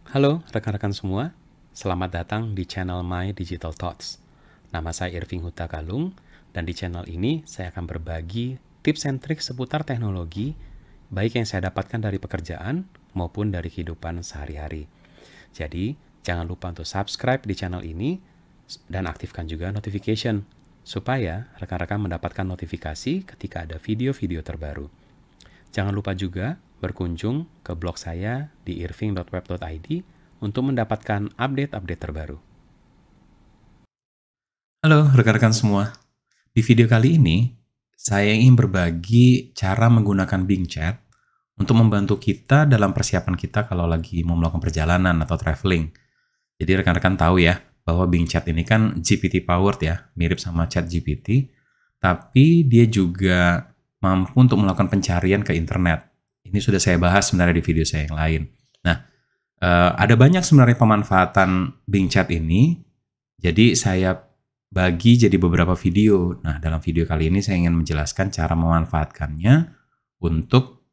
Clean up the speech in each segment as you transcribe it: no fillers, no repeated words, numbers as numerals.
Halo rekan-rekan semua, selamat datang di channel My Digital Thoughts. Nama saya Irving Huta Galung, dan di channel ini saya akan berbagi tips and trik seputar teknologi, baik yang saya dapatkan dari pekerjaan maupun dari kehidupan sehari-hari. Jadi, jangan lupa untuk subscribe di channel ini dan aktifkan juga notification, supaya rekan-rekan mendapatkan notifikasi ketika ada video-video terbaru. Jangan lupa juga berkunjung ke blog saya di irving.web.id untuk mendapatkan update-update terbaru. Halo rekan-rekan semua, di video kali ini saya ingin berbagi cara menggunakan Bing Chat untuk membantu kita dalam persiapan kita kalau lagi mau melakukan perjalanan atau traveling. Jadi rekan-rekan tahu ya, bahwa Bing Chat ini kan GPT powered ya, mirip sama Chat GPT, tapi dia juga mampu untuk melakukan pencarian ke internet. Ini sudah saya bahas sebenarnya di video saya yang lain. Nah, ada banyak sebenarnya pemanfaatan Bing Chat ini, jadi saya bagi jadi beberapa video. Nah, dalam video kali ini saya ingin menjelaskan cara memanfaatkannya untuk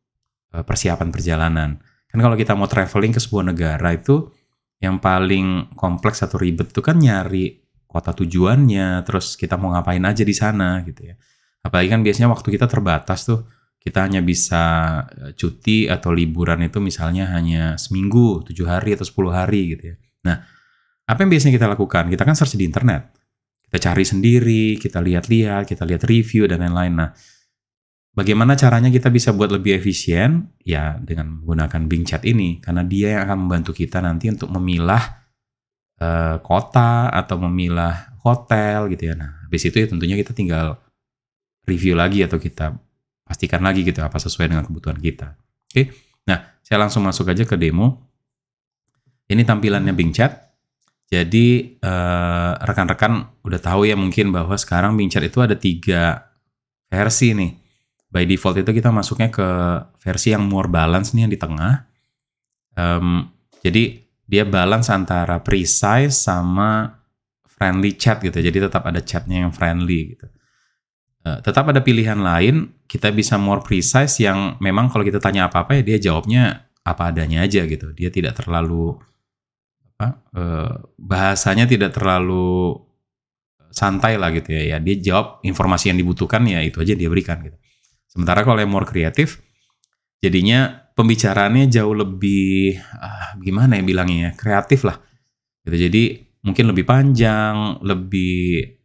persiapan perjalanan. Kan kalau kita mau traveling ke sebuah negara itu yang paling kompleks atau ribet itu kan nyari kota tujuannya, terus kita mau ngapain aja di sana gitu ya. Apalagi kan biasanya waktu kita terbatas tuh, kita hanya bisa cuti atau liburan itu misalnya hanya seminggu, 7 hari atau 10 hari gitu ya. Nah, apa yang biasanya kita lakukan? Kita kan search di internet. Kita cari sendiri, kita lihat-lihat, kita lihat review dan lain-lain. Nah, bagaimana caranya kita bisa buat lebih efisien? Ya, dengan menggunakan Bing Chat ini. Karena dia yang akan membantu kita nanti untuk memilah kota atau memilah hotel gitu ya. Nah, habis itu ya tentunya kita tinggal review lagi atau kita pastikan lagi gitu apa sesuai dengan kebutuhan kita. Oke. Nah, saya langsung masuk aja ke demo. Ini tampilannya Bing Chat. Jadi rekan-rekan udah tahu ya mungkin bahwa sekarang Bing Chat itu ada 3 versi nih. By default itu kita masuknya ke versi yang more balance nih yang di tengah. Jadi dia balance antara precise sama friendly chat gitu. Jadi tetap ada chatnya yang friendly gitu. Tetap ada pilihan lain, kita bisa more precise yang memang kalau kita tanya apa-apa ya dia jawabnya apa adanya aja gitu. Dia tidak terlalu bahasanya tidak terlalu santai lah gitu ya. Dia jawab informasi yang dibutuhkan ya itu aja dia berikan gitu. Sementara kalau yang more kreatif, jadinya pembicaraannya jauh lebih gimana ya bilangnya ya, kreatif lah. Gitu. Jadi mungkin lebih panjang, lebih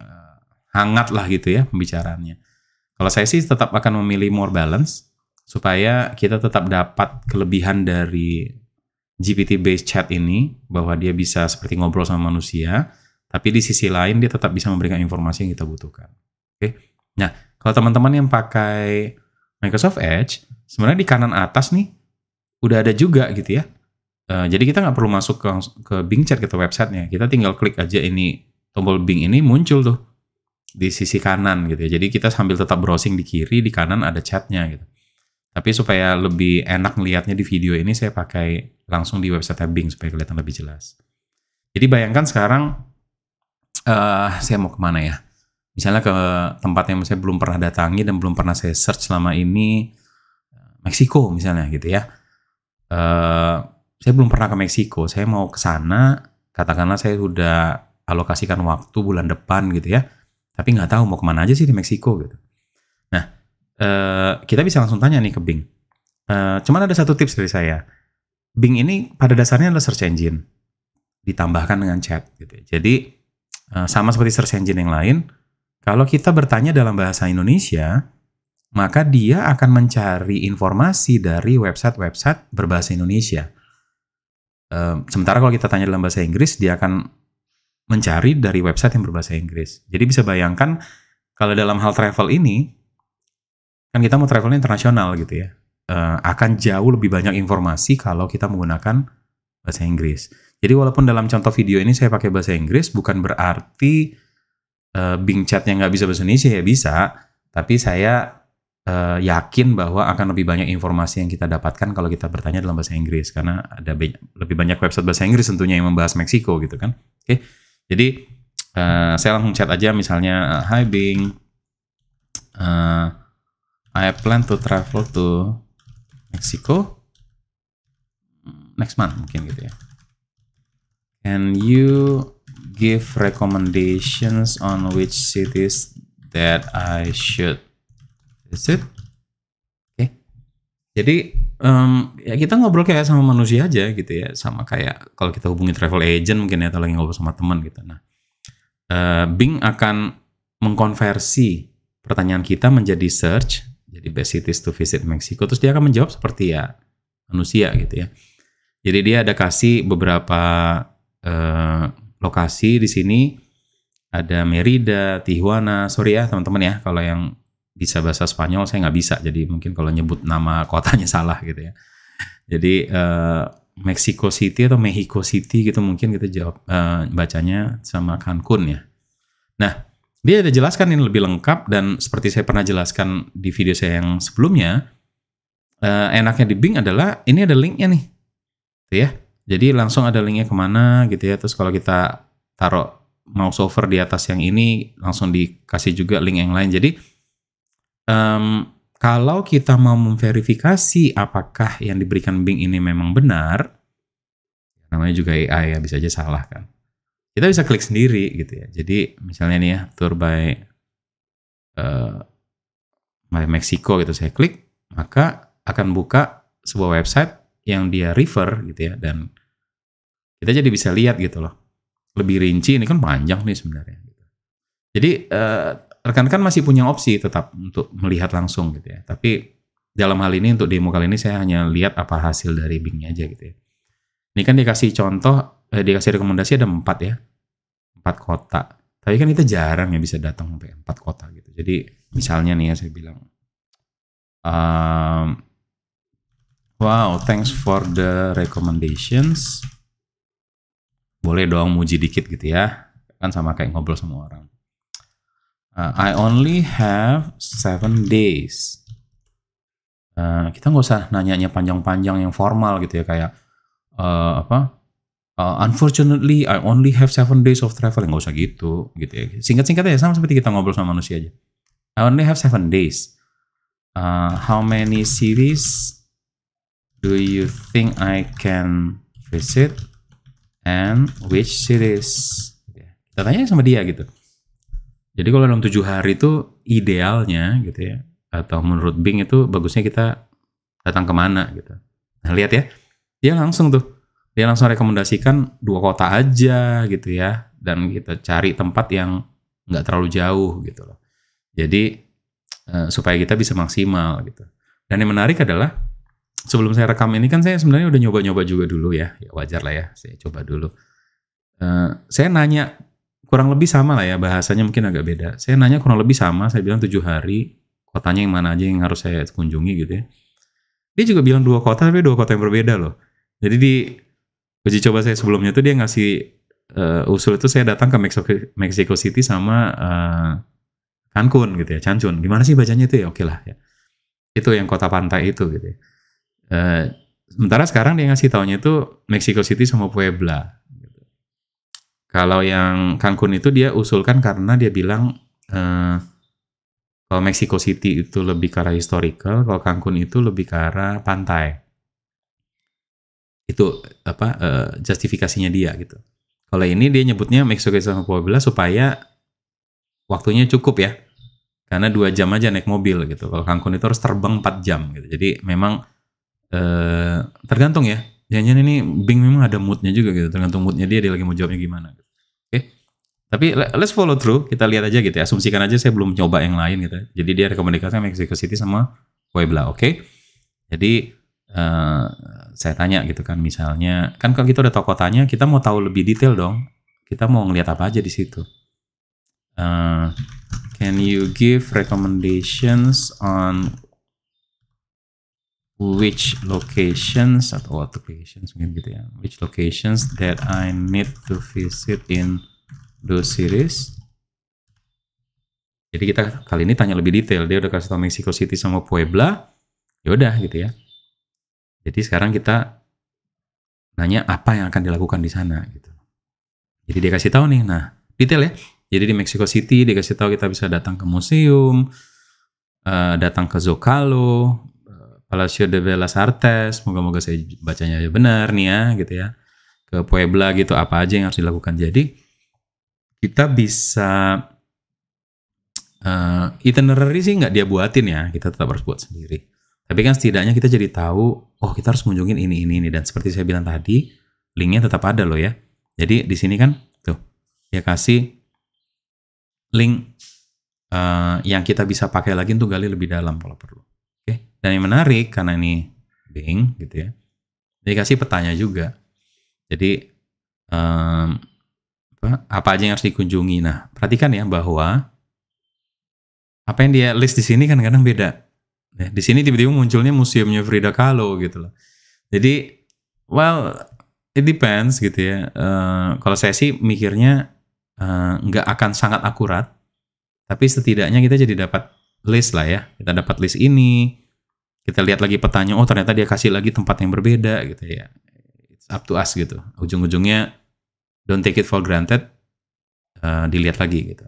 hangat lah gitu ya pembicaraannya. Kalau saya sih tetap akan memilih more balance supaya kita tetap dapat kelebihan dari GPT-based chat ini, bahwa dia bisa seperti ngobrol sama manusia, tapi di sisi lain dia tetap bisa memberikan informasi yang kita butuhkan. Oke. Nah, kalau teman-teman yang pakai Microsoft Edge, sebenarnya di kanan atas nih udah ada juga gitu ya. Jadi kita nggak perlu masuk ke Bing Chat gitu websitenya. Kita tinggal klik aja ini tombol Bing ini muncul tuh di sisi kanan gitu ya. Jadi kita sambil tetap browsing di kiri, di kanan ada chatnya gitu. Tapi supaya lebih enak ngelihatnya di video ini, saya pakai langsung di website Bing supaya kelihatan lebih jelas. Jadi bayangkan sekarang saya mau kemana ya? Misalnya ke tempat yang saya belum pernah datangi dan belum pernah saya search selama ini, Meksiko misalnya gitu ya. Saya belum pernah ke Meksiko, saya mau ke sana, katakanlah saya sudah alokasikan waktu bulan depan gitu ya, tapi nggak tahu mau kemana aja sih di Meksiko gitu. Nah, kita bisa langsung tanya nih ke Bing. Cuman ada satu tips dari saya. Bing ini pada dasarnya adalah search engine, ditambahkan dengan chat gitu. Jadi sama seperti search engine yang lain, kalau kita bertanya dalam bahasa Indonesia, maka dia akan mencari informasi dari website-website berbahasa Indonesia. Sementara kalau kita tanya dalam bahasa Inggris, dia akan mencari dari website yang berbahasa Inggris. Jadi bisa bayangkan kalau dalam hal travel ini, kan kita mau travelnya internasional gitu ya, akan jauh lebih banyak informasi kalau kita menggunakan bahasa Inggris. Jadi walaupun dalam contoh video ini saya pakai bahasa Inggris, bukan berarti Bing Chat-nya nggak bisa bahasa Indonesia, ya bisa. Tapi saya yakin bahwa akan lebih banyak informasi yang kita dapatkan kalau kita bertanya dalam bahasa Inggris. Karena ada lebih banyak website bahasa Inggris tentunya yang membahas Meksiko gitu kan. Oke, jadi saya langsung chat aja misalnya, Hi Bing, I plan to travel to Mexico next month mungkin gitu ya. can you give recommendations on which cities that I should visit? Oke. Jadi ya kita ngobrol kayak sama manusia aja gitu ya, sama kayak kalau kita hubungi travel agent mungkin ya, atau lagi ngobrol sama teman gitu. Nah, Bing akan mengkonversi pertanyaan kita menjadi search, jadi best cities to visit Mexico, terus dia akan menjawab seperti ya manusia gitu ya. Jadi dia ada kasih beberapa lokasi di sini, ada Merida, Tijuana. Sorry ya teman-teman ya, kalau yang bisa bahasa Spanyol saya nggak bisa, jadi mungkin kalau nyebut nama kotanya salah gitu ya. Jadi Mexico City atau Mexico City gitu mungkin kita jawab bacanya, sama Cancun ya. Nah, dia ada jelaskan ini lebih lengkap, dan seperti saya pernah jelaskan di video saya yang sebelumnya, enaknya di Bing adalah ini ada linknya nih, gitu ya. Jadi langsung ada linknya kemana gitu ya. Terus kalau kita taruh mouse over di atas yang ini, langsung dikasih juga link yang lain. Jadi kalau kita mau memverifikasi apakah yang diberikan Bing ini memang benar, namanya juga AI ya, bisa aja salah kan. Kita bisa klik sendiri gitu ya. Jadi misalnya nih ya, tour by Mexico gitu, saya klik, maka akan buka sebuah website yang dia refer gitu ya, dan kita jadi bisa lihat gitu loh, lebih rinci. Ini kan panjang nih sebenarnya. Jadi rekan-rekan masih punya opsi tetap untuk melihat langsung gitu ya. Tapi dalam hal ini untuk demo kali ini saya hanya lihat apa hasil dari Bing-nya aja gitu ya. Ini kan dikasih contoh, dikasih rekomendasi ada 4 ya. 4 kota. Tapi kan kita jarang ya bisa datang sampai 4 kota gitu. Jadi misalnya nih ya, saya bilang, wow, thanks for the recommendations. Boleh dong muji dikit gitu ya. Kan sama kayak ngobrol sama orang. I only have 7 days. Kita nggak usah nanyanya panjang-panjang yang formal gitu ya, kayak unfortunately I only have 7 days of travel. Nggak usah gitu ya. Singkat-singkat aja, sama seperti kita ngobrol sama manusia aja. I only have 7 days. How many cities do you think I can visit and which cities? Kita tanya sama dia gitu. Jadi kalau dalam 7 hari itu idealnya gitu ya, atau menurut Bing itu bagusnya kita datang kemana gitu. Nah lihat ya, dia langsung rekomendasikan 2 kota aja gitu ya, dan kita cari tempat yang nggak terlalu jauh gitu loh. Jadi supaya kita bisa maksimal gitu. Dan yang menarik adalah sebelum saya rekam ini kan saya sebenarnya udah nyoba-nyoba juga dulu ya, wajar lah ya, saya coba dulu. Saya nanya kurang lebih sama lah ya, bahasanya mungkin agak beda. Saya nanya kurang lebih sama, saya bilang 7 hari, kotanya yang mana aja yang harus saya kunjungi gitu ya. Dia juga bilang 2 kota, tapi 2 kota yang berbeda loh. Jadi di uji coba saya sebelumnya tuh dia ngasih usul itu saya datang ke Mexico City sama Cancun gitu ya, Cancun. Gimana sih bacanya itu ya? Oke lah ya. Itu yang kota pantai itu gitu ya. Sementara sekarang dia ngasih taunya itu Mexico City sama Puebla. Gitu. Kalau yang Cancun itu dia usulkan karena dia bilang kalau Mexico City itu lebih ke arah historical, kalau Cancun itu lebih ke arah pantai. Itu justifikasinya dia gitu. Kalau ini dia nyebutnya Mexico City sama Puebla supaya waktunya cukup ya. Karena 2 jam aja naik mobil gitu. Kalau Cancun itu harus terbang 4 jam gitu. Jadi memang tergantung ya. Jangan-jangan ini Bing memang ada moodnya juga gitu. Tergantung moodnya dia lagi mau jawabnya gimana. Oke. Tapi let's follow through. Kita lihat aja gitu ya. Asumsikan aja saya belum coba yang lain gitu. Jadi dia rekomendasikan Mexico City sama Puebla. Oke. Jadi saya tanya gitu kan, misalnya kan kalau kita udah tahu kotanya, kita mau tahu lebih detail dong. Kita mau ngelihat apa aja di situ. Can you give recommendations on which locations atau what locations mungkin gitu ya, which locations that I need to visit in those cities? Jadi kita kali ini tanya lebih detail. Dia udah kasih tahu Mexico City sama Puebla, ya udah gitu ya. Jadi sekarang kita nanya apa yang akan dilakukan di sana gitu. Jadi dia kasih tahu nih, nah detail ya. Jadi di Mexico City dia kasih tahu kita bisa datang ke museum, datang ke Zocalo, Palacio de Bellas Artes, moga-moga saya bacanya benar nih ya gitu ya. ke Puebla gitu, apa aja yang harus dilakukan. Jadi kita bisa itinerary sih nggak dia buatin ya, kita tetap harus buat sendiri. Tapi kan setidaknya kita jadi tahu, oh kita harus kunjungin ini. Dan seperti saya bilang tadi, linknya tetap ada loh ya. Jadi di sini kan, tuh, dia kasih link yang kita bisa pakai lagi untuk gali lebih dalam kalau perlu. Oke. Dan yang menarik, karena ini Bing gitu ya, dia kasih petanya juga. Jadi, apa aja yang harus dikunjungi. Nah, perhatikan ya bahwa apa yang dia list di sini kan kadang beda. Nah, di sini tiba-tiba munculnya museumnya Frida Kahlo gitu loh. Jadi, well, it depends gitu ya. Kalau saya sih mikirnya nggak akan sangat akurat, tapi setidaknya kita jadi dapat list lah ya. Kita dapat list ini, kita lihat lagi petanya, oh ternyata dia kasih lagi tempat yang berbeda gitu ya. It's up to us gitu. Ujung-ujungnya, don't take it for granted, dilihat lagi gitu.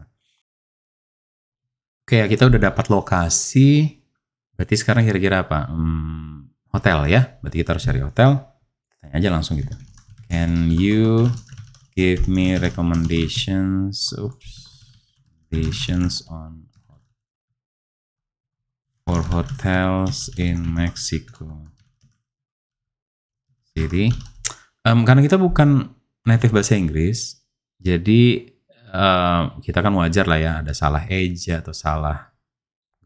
Oke, kita udah dapat lokasi. Berarti sekarang kira-kira apa? Hotel ya. Berarti kita harus cari hotel. Tanya aja langsung gitu. Can you give me recommendations on for hotels in Mexico City? Karena kita bukan native bahasa Inggris, jadi kita kan wajar lah ya ada salah eja atau salah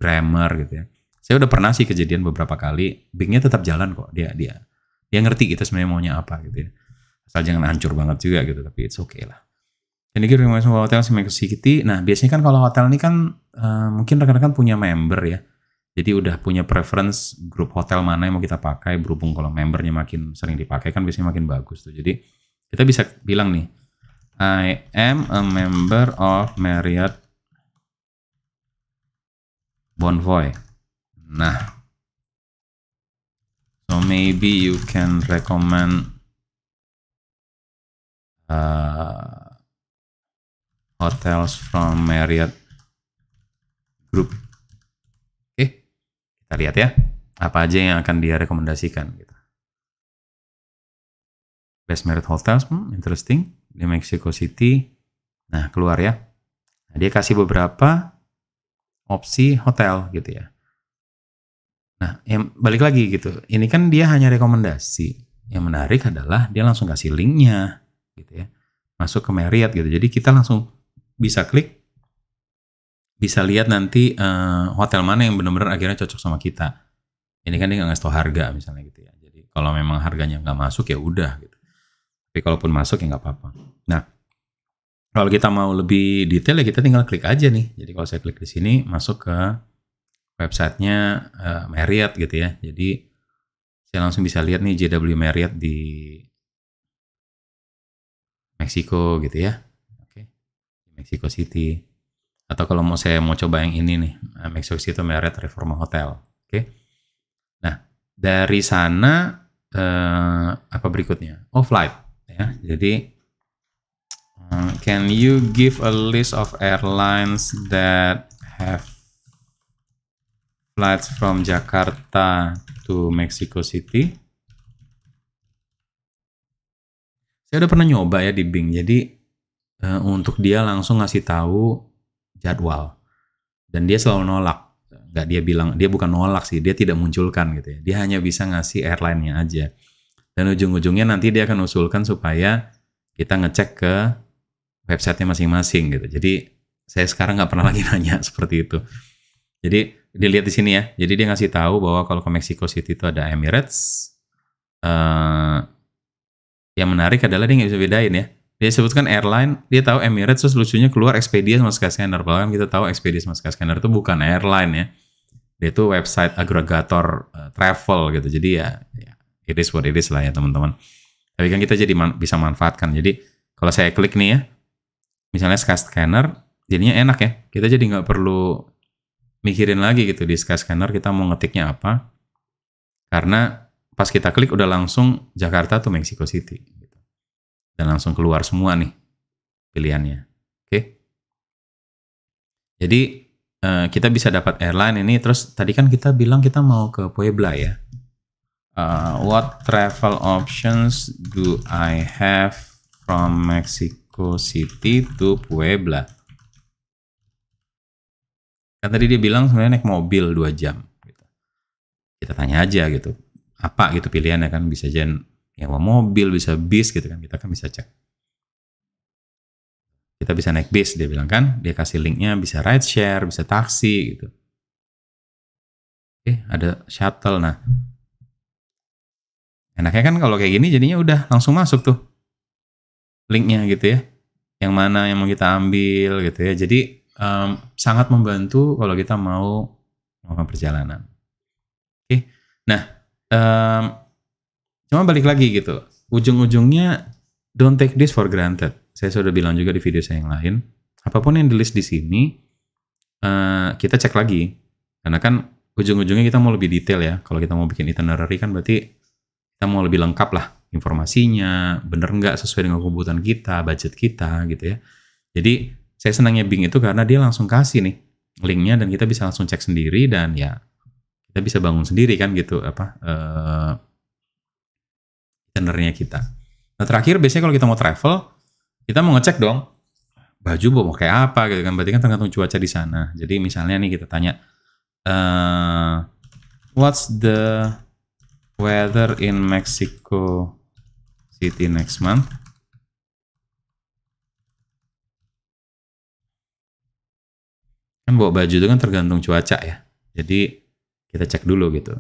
grammar gitu ya. Saya udah pernah sih kejadian beberapa kali, Bing-nya tetap jalan kok. Dia ngerti kita sebenarnya maunya apa gitu ya. Asal jangan hancur banget juga gitu, tapi it's okay lah. Jadi kita masuk hotel Mexico City. Nah, biasanya kan kalau hotel ini kan mungkin rekan-rekan punya member ya. Jadi udah punya preference grup hotel mana yang mau kita pakai, berhubung kalau membernya makin sering dipakai kan biasanya makin bagus tuh. Jadi kita bisa bilang nih, I am a member of Marriott Bonvoy. Nah, so maybe you can recommend hotels from Marriott Group. Oke, kita lihat ya, apa aja yang akan dia rekomendasikan gitu. Best Marriott Hotels, interesting. Di Mexico City. Nah, keluar ya. Nah, dia kasih beberapa opsi hotel gitu ya. Nah, balik lagi gitu. Ini kan dia hanya rekomendasi. Yang menarik adalah dia langsung kasih linknya gitu ya. Masuk ke Marriott gitu. Jadi kita langsung bisa klik, bisa lihat nanti hotel mana yang benar-benar akhirnya cocok sama kita. Ini kan dia nggak ngasih tau harga misalnya gitu ya. Jadi kalau memang harganya nggak masuk ya udah gitu. Tapi kalaupun masuk ya nggak apa-apa. Nah, kalau kita mau lebih detail ya kita tinggal klik aja nih. Jadi kalau saya klik di sini, masuk ke websitenya Marriott gitu ya. Jadi saya langsung bisa lihat nih JW Marriott di Meksiko gitu ya. Oke, Mexico City. Atau kalau saya mau coba yang ini nih, Mexico City Marriott Reforma Hotel. Oke. Nah, dari sana apa berikutnya? Oh, flight. Ya, jadi can you give a list of airlines that have flights from Jakarta to Mexico City? Saya udah pernah nyoba ya di Bing. Jadi untuk dia langsung ngasih tahu jadwal, dan dia selalu nolak. Nggak, dia bilang dia bukan nolak sih, dia tidak munculkan gitu ya. Dia hanya bisa ngasih airline-nya aja. Dan ujung-ujungnya nanti dia akan usulkan supaya kita ngecek ke websitenya masing-masing gitu. Jadi saya sekarang nggak pernah lagi nanya seperti itu. Jadi dilihat di sini ya. Jadi dia ngasih tahu bahwa kalau ke Mexico City itu ada Emirates. Yang menarik adalah dia nggak bisa bedain ya. Dia sebutkan airline, dia tahu Emirates, terus lucunya keluar Expedia sama Skyscanner. Bahkan kita tahu Expedia sama Skyscanner itu bukan airline ya. Dia itu website agregator travel gitu. Jadi ya it is what it is lah ya teman-teman. Tapi kan kita jadi bisa manfaatkan. Jadi kalau saya klik nih ya, misalnya Skyscanner, jadinya enak ya. Kita jadi nggak perlu mikirin lagi gitu di Skyscanner kita mau ngetiknya apa. Karena pas kita klik udah langsung Jakarta to Mexico City. Gitu. Dan langsung keluar semua nih pilihannya. Oke. Jadi kita bisa dapat airline ini. Terus tadi kan kita bilang kita mau ke Puebla ya. What travel options do I have from Mexico City to Puebla? Kan tadi dia bilang sebenarnya naik mobil 2 jam. Gitu. Kita tanya aja gitu, apa gitu pilihannya kan, bisa nyewa mobil, bisa bis gitu kan, kita kan bisa cek. Kita bisa naik bis, dia bilang kan, dia kasih linknya, bisa ride share, bisa taksi gitu. Oke, ada shuttle. Nah, enaknya kan kalau kayak gini jadinya udah langsung masuk tuh linknya gitu ya, yang mana yang mau kita ambil gitu ya. Jadi sangat membantu kalau kita mau melakukan perjalanan. Oke, nah cuma balik lagi gitu, ujung-ujungnya don't take this for granted. Saya sudah bilang juga di video saya yang lain, apapun yang di list di sini kita cek lagi, karena kan ujung-ujungnya kita mau lebih detail ya. Kalau kita mau bikin itinerary kan berarti kita mau lebih lengkap lah informasinya, bener nggak sesuai dengan kebutuhan kita, budget kita gitu ya. Jadi saya senangnya Bing itu karena dia langsung kasih nih linknya dan kita bisa langsung cek sendiri, dan ya kita bisa bangun sendiri kan gitu itinerary-nya kita. Nah terakhir biasanya kalau kita mau travel, kita mau ngecek dong baju mau kayak apa gitu kan, berarti kan tergantung cuaca di sana. Jadi misalnya nih kita tanya what's the weather in Mexico City next month? Kan bawa baju itu kan tergantung cuaca ya. Jadi kita cek dulu gitu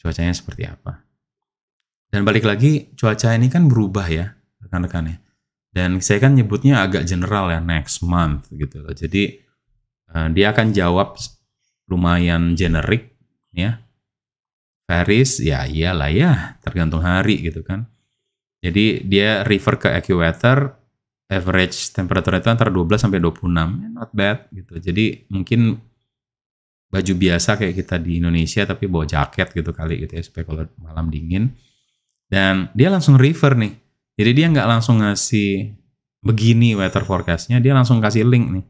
cuacanya seperti apa. Dan balik lagi, cuaca ini kan berubah ya rekan-rekan ya. Dan saya kan nyebutnya agak general ya, next month gitu loh. Jadi dia akan jawab lumayan generik ya. Varies ya iyalah ya, tergantung hari gitu kan. Jadi dia refer ke AccuWeather, average temperature itu antara 12 sampai 26, not bad gitu. Jadi mungkin baju biasa kayak kita di Indonesia tapi bawa jaket gitu kali gitu ya, supaya kalau malam dingin. Dan dia langsung refer nih. Jadi dia nggak langsung ngasih begini weather forecast-nya, dia langsung kasih link nih.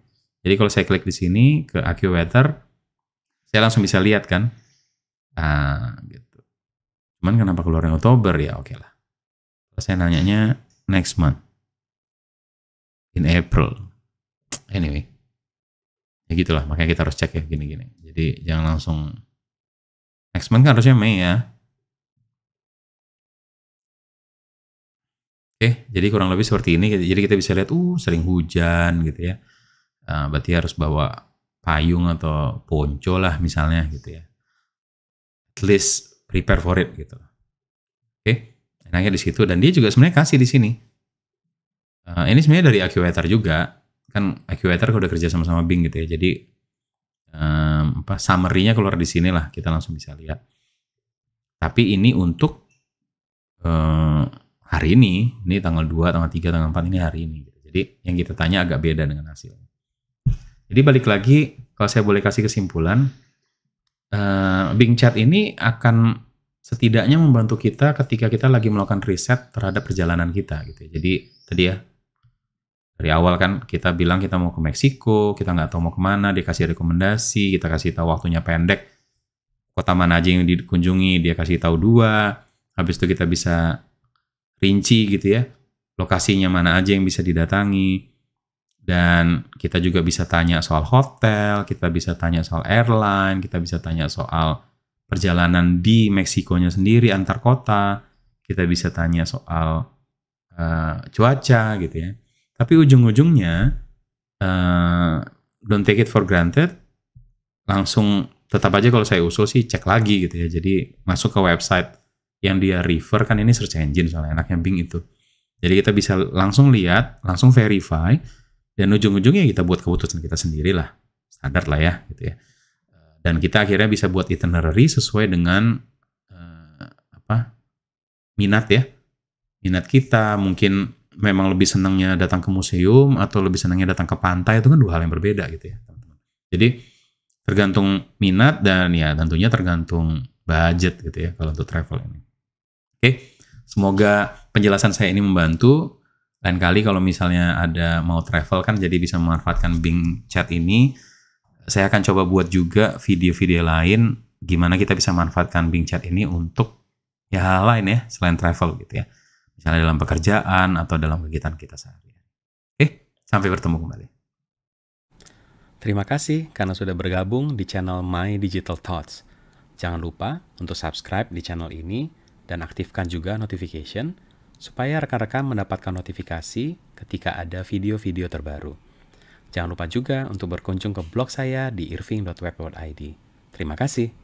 Jadi kalau saya klik di sini ke AccuWeather, saya langsung bisa lihat kan. Gitu. Cuman kenapa keluarnya Oktober ya, oke lah. Saya nanyanya next month. In April. Anyway. Ya gitulah, makanya kita harus cek ya gini-gini. Jadi jangan langsung next month kan harusnya Mei ya. Oke, jadi kurang lebih seperti ini. Jadi kita bisa lihat sering hujan gitu ya. Berarti harus bawa payung atau ponco lah misalnya gitu ya. At least prepare for it gitu. Oke, enaknya di situ, dan dia juga sebenarnya kasih di sini. Ini sebenarnya dari AccuWeather juga. Kan AccuWeather udah kerja sama-sama Bing gitu ya. Jadi summary-nya keluar di sini lah, kita langsung bisa lihat. Tapi ini untuk hari ini tanggal 2, tanggal 3, tanggal 4 ini hari ini. Jadi yang kita tanya agak beda dengan hasilnya. Jadi balik lagi, kalau saya boleh kasih kesimpulan, Bing Chat ini akan setidaknya membantu kita ketika kita lagi melakukan riset terhadap perjalanan kita gitu. Jadi tadi ya, dari awal kan kita bilang kita mau ke Meksiko, kita nggak tahu mau kemana, dia kasih rekomendasi, kita kasih tahu waktunya pendek, kota mana aja yang dikunjungi, dia kasih tahu 2, habis itu kita bisa rinci gitu ya, lokasinya mana aja yang bisa didatangi, dan kita juga bisa tanya soal hotel, kita bisa tanya soal airline, kita bisa tanya soal perjalanan di Meksikonya sendiri antar kota, kita bisa tanya soal cuaca gitu ya. Tapi ujung-ujungnya don't take it for granted, langsung tetap aja kalau saya usul sih cek lagi gitu ya. Jadi masuk ke website yang dia refer, kan ini search engine soalnya, enaknya Bing itu. Jadi kita bisa langsung lihat, langsung verify, dan ujung-ujungnya kita buat keputusan kita sendiri lah, standar lah ya gitu ya. Dan kita akhirnya bisa buat itinerary sesuai dengan minat ya, minat kita. Mungkin memang lebih senangnya datang ke museum atau lebih senangnya datang ke pantai, itu kan 2 hal yang berbeda gitu ya teman-teman. Jadi tergantung minat, dan ya tentunya tergantung budget gitu ya kalau untuk travel ini. Oke, semoga penjelasan saya ini membantu. Lain kali kalau misalnya ada mau travel kan, jadi bisa memanfaatkan Bing Chat ini. Saya akan coba buat juga video-video lain gimana kita bisa manfaatkan Bing Chat ini untuk ya hal lain ya selain travel gitu ya. Misalnya dalam pekerjaan atau dalam kegiatan kita sehari-hari. Sampai bertemu kembali. Terima kasih karena sudah bergabung di channel My Digital Thoughts. Jangan lupa untuk subscribe di channel ini dan aktifkan juga notification supaya rekan-rekan mendapatkan notifikasi ketika ada video-video terbaru. Jangan lupa juga untuk berkunjung ke blog saya di irving.web.id. Terima kasih.